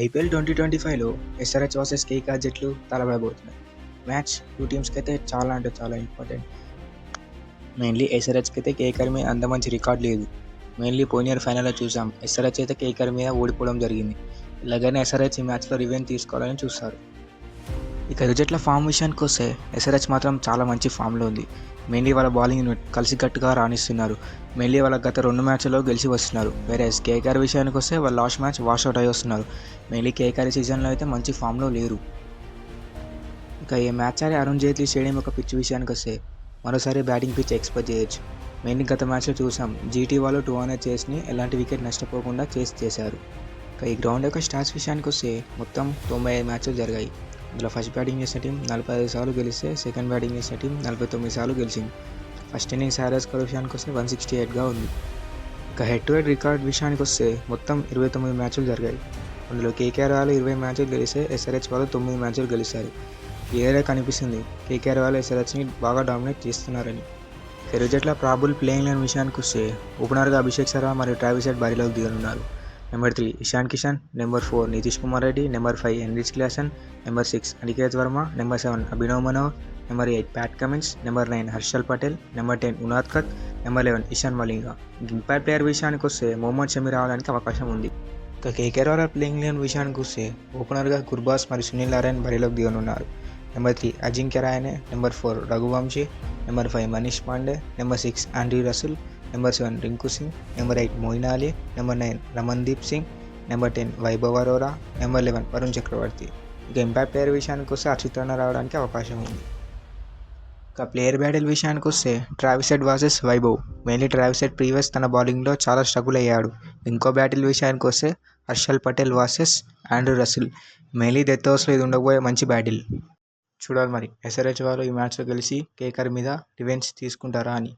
IPL 2025లో SRH versus KKR జట్లు తలపడబోతున్నాయి. Match two టీమ్స్కి అయితే చాలా అంటే చాలా ఇంపార్టెంట్. మెయిన్లీ ఎస్ఆర్హెచ్కి అయితే కేకేఆర్ మీద అంత మంచి రికార్డ్ లేదు. మెయిన్లీ పోయిన ఇయర్ ఫైనల్లో చూసాం, ఎస్ఆర్హెచ్ అయితే కేకేఆర్ మీద ఓడిపోవడం జరిగింది. ఇలాగనే ఎస్ఆర్హెచ్ ఈ మ్యాచ్లో రివెంజ్ తీసుకోవాలని చూస్తారు. ఇక ఇరు జట్ల ఫామ్ విషయానికి వస్తే ఎస్ఆర్హెచ్ మాత్రం చాలా మంచి ఫామ్లో ఉంది. మెయిన్లీ వాళ్ళ బౌలింగ్ కలిసికట్టుగా రాణిస్తున్నారు. మెయిన్లీ వాళ్ళ గత 2 మ్యాచ్ల్లో గెలిచి వస్తున్నారు. వేరే కేకేఆర్ విషయానికి వస్తే వాళ్ళు లాస్ట్ మ్యాచ్ వాష్అవుట్ అయ్యి వస్తున్నారు. మెయిన్లీ కేకేఆర్ సీజన్లో అయితే మంచి ఫామ్లో లేరు. ఇక ఈ మ్యాచ్ ఆడే అరుణ్ జైట్లీ స్టేడియం యొక్క పిచ్ విషయానికి వస్తే మరోసారి బ్యాటింగ్ పిచ్ ఎక్స్పెక్ట్ చేయొచ్చు. మెయిన్లీ గత మ్యాచ్లో చూసాం, జీటీ వాళ్ళు 200 చేసి ఎలాంటి వికెట్ నష్టపోకుండా చేశారు. ఇక ఈ గ్రౌండ్ యొక్క స్టాట్స్ విషయానికి వస్తే మొత్తం 95 మ్యాచ్లు జరిగాయి. అందులో ఫస్ట్ బ్యాటింగ్ చేసిన టీం 45 సార్లు గెలిస్తే సెకండ్ బ్యాటింగ్ చేసిన టీం 49 సార్లు గెలిచింది. ఫస్ట్ ఇన్నింగ్స్ యావరేజ్ స్కోర్ విషయానికి వస్తే 168గా ఉంది. ఇక హెడ్ టు హెడ్ రికార్డ్ విషయానికి వస్తే మొత్తం 29 మ్యాచ్లు జరిగాయి. అందులో కేకేఆర్ వాళ్ళు 20 మ్యాచ్లు గెలిస్తే ఎస్ఆర్హెచ్ వాళ్ళు 9 మ్యాచ్లు గెలిచారు. క్లియర్గా కనిపిస్తుంది కేకేఆర్ వాళ్ళు ఎస్ఆర్హెచ్ని బాగా డామినేట్ చేస్తున్నారని. ఇరు జట్ల ప్రాబుల్ ప్లేయింగ్ లైన్ విషయానికి వస్తే ఓపెనర్గా అభిషేక్ శర్మ మరియు ట్రావిస్ హెడ్ బరిలోకి దిగనున్నారు. Number 3 Ishan Kishan, number 4 Nitish Kumar Reddy, number 5 Heinrich Klaasen, number 6 Aniket Varma, number 7 Abhinav Manohar, number 8 Pat Cummins, number 9 Harshal Patel, number 10 Unadkat, number 11 Ishan Malinga. Impact player విషయానికి వస్తే మొహమ్మద్ షమి రావడానికి అవకాశం ఉంది. ఇక కేకేఆర్ వాళ్ళ ప్లేయింగ్ లైన్ విషయానికి వస్తే ఓపెనర్గా గుర్బాస్ మరియు సునీల్ నారాయణ్ బరిలోకి దిగనున్నారు. Number 3 Ajinkya Rahane, number 4 Raghuvanshi, number 5 Manish Pandey, number 6 Andre Russell, number 7 Rinku Singh, number 8 Moeen Ali, number 9 Ramandeep Singh, number 10 Vaibhav Arora, number 11 Varun Chakravarthy. ఇక ఇంపాక్ట్ ప్లేయర్ విషయానికి వస్తే హర్షిత్ రాణా రావడానికి అవకాశం ఉంది. ఇక ప్లేయర్ బ్యాటిల్ విషయానికి వస్తే Travis Head versus Vaibhav. Mainly Travis Head previous తన బౌలింగ్లో చాలా స్ట్రగుల్ అయ్యాడు. ఇంకో బ్యాటిల్ విషయానికి వస్తే Harshal Patel versus Andre Russell. Mainly death ఓవర్స్లో ఇది ఉండకపోయే మంచి బ్యాటిల్. చూడాలి మరి ఎస్ఆర్హెచ్ వాళ్ళు ఈ మ్యాచ్లో గెలిచి కేకేఆర్ మీద రివెంజ్ తీసుకుంటారా అని.